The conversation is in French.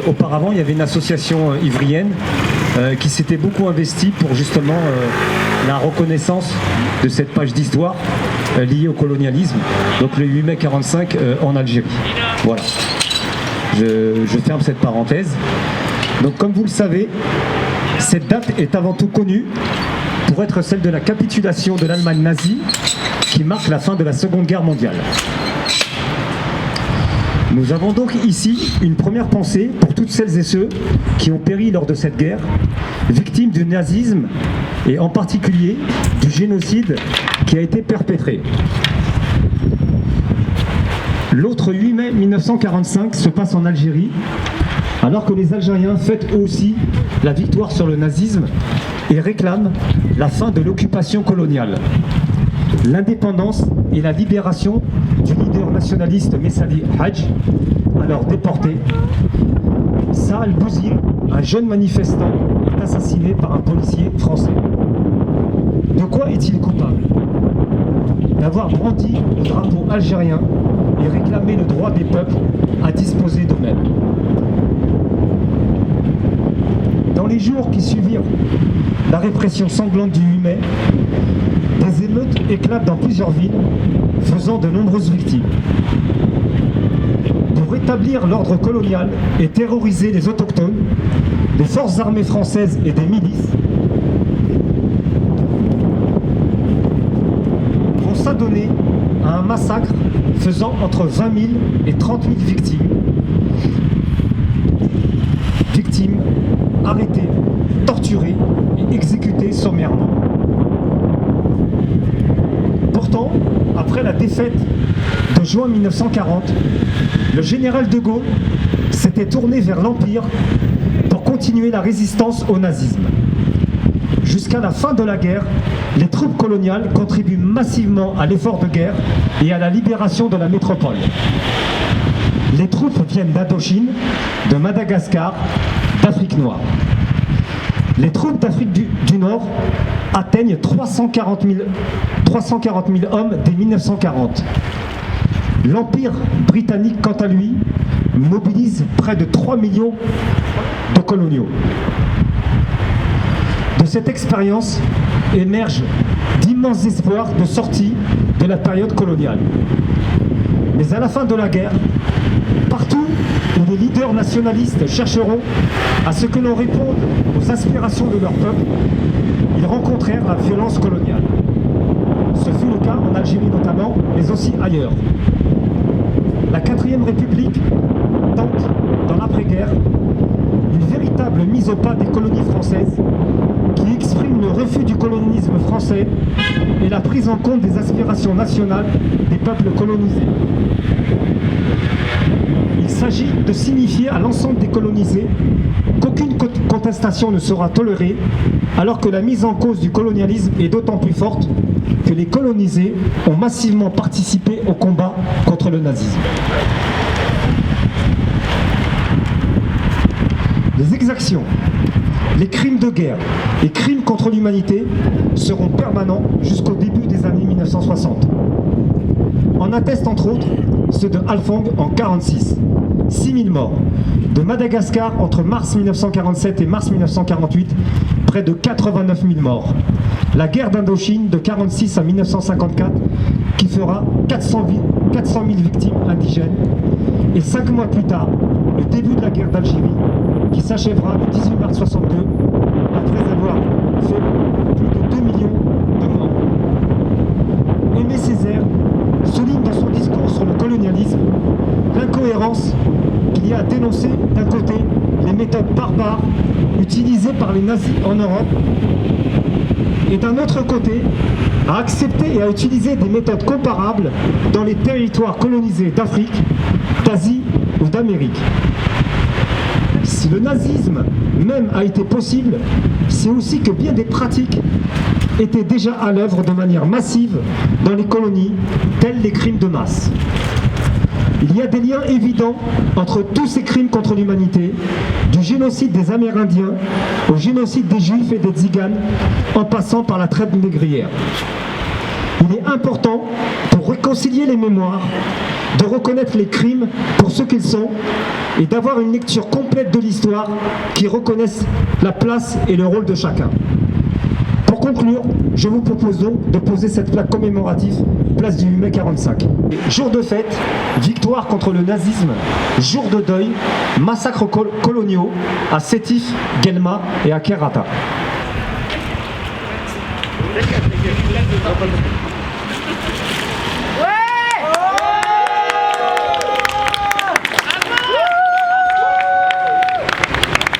Auparavant, il y avait une association ivrienne qui s'était beaucoup investie pour justement la reconnaissance de cette page d'histoire liée au colonialisme, donc le 8 mai 45 en Algérie. Voilà. Je ferme cette parenthèse. Donc comme vous le savez, cette date est avant tout connue pour être celle de la capitulation de l'Allemagne nazie qui marque la fin de la Seconde Guerre mondiale. Nous avons donc ici une première pensée pour toutes celles et ceux qui ont péri lors de cette guerre, victimes du nazisme et en particulier du génocide qui a été perpétré. L'autre 8 mai 1945 se passe en Algérie, alors que les Algériens fêtent eux aussi la victoire sur le nazisme et réclament la fin de l'occupation coloniale, l'indépendance et la libération du leader nationaliste Messali Hadj, alors déporté. Saad Bouzid, un jeune manifestant, est assassiné par un policier français. De quoi est-il coupable? D'avoir brandi le drapeau algérien et réclamé le droit des peuples à disposer d'eux-mêmes. Dans les jours qui suivirent la répression sanglante du 8 mai, des émeutes éclatent dans plusieurs villes, faisant de nombreuses victimes. Pour rétablir l'ordre colonial et terroriser les autochtones, les forces armées françaises et des milices vont s'adonner à un massacre faisant entre 20 000 et 30 000 victimes. Victimes arrêtées, torturées et exécutées sommairement. Pourtant, après la défaite de juin 1940, le général de Gaulle s'était tourné vers l'Empire pour continuer la résistance au nazisme. Jusqu'à la fin de la guerre, les troupes coloniales contribuent massivement à l'effort de guerre et à la libération de la métropole. Les troupes viennent d'Indochine, de Madagascar, d'Afrique noire. Les troupes d'Afrique du Nord atteignent 340 000 hommes dès 1940. L'Empire britannique, quant à lui, mobilise près de 3 millions de coloniaux. De cette expérience émergent d'immenses espoirs de sortie de la période coloniale. Mais à la fin de la guerre, partout où les leaders nationalistes chercheront à ce que l'on réponde aux aspirations de leur peuple, ils rencontrèrent la violence coloniale. Ce fut le cas en Algérie notamment, mais aussi ailleurs. La 4e République tente, dans l'après-guerre, une véritable mise au pas des colonies françaises qui exprime le refus du colonialisme français et la prise en compte des aspirations nationales des peuples colonisés. Il s'agit de signifier à l'ensemble des colonisés qu'aucune contestation ne sera tolérée, alors que la mise en cause du colonialisme est d'autant plus forte que les colonisés ont massivement participé au combat contre le nazisme. Les exactions, les crimes de guerre et crimes contre l'humanité seront permanents jusqu'au début des années 1960. En attestent entre autres ceux de Halfong en 1946, 6 000 morts. De Madagascar entre mars 1947 et mars 1948, près de 89 000 morts. La guerre d'Indochine de 1946 à 1954 qui fera 400 000 victimes indigènes. Et 5 mois plus tard, le début de la guerre d'Algérie qui s'achèvera le 18 mars 1962 après avoir fait plus de 2 millions de morts. Aimé Césaire souligne dans son discours sur le colonialisme l'incohérence qu'il y a à dénoncer d'un côté les méthodes barbares utilisées par les nazis en Europe et d'un autre côté à accepter et à utiliser des méthodes comparables dans les territoires colonisés d'Afrique, d'Asie ou d'Amérique. Si le nazisme même a été possible, c'est aussi que bien des pratiques étaient déjà à l'œuvre de manière massive dans les colonies, tels les crimes de masse. Il y a des liens évidents entre tous ces crimes contre l'humanité, du génocide des Amérindiens au génocide des Juifs et des Tziganes, en passant par la traite négrière. Il est important, pour réconcilier les mémoires, de reconnaître les crimes pour ce qu'ils sont et d'avoir une lecture complète de l'histoire qui reconnaisse la place et le rôle de chacun. Pour conclure, je vous propose donc de poser cette plaque commémorative, place du 8 mai 45. Jour de fête, victoire contre le nazisme, jour de deuil, massacres coloniaux à Sétif, Guelma et à Kerrata.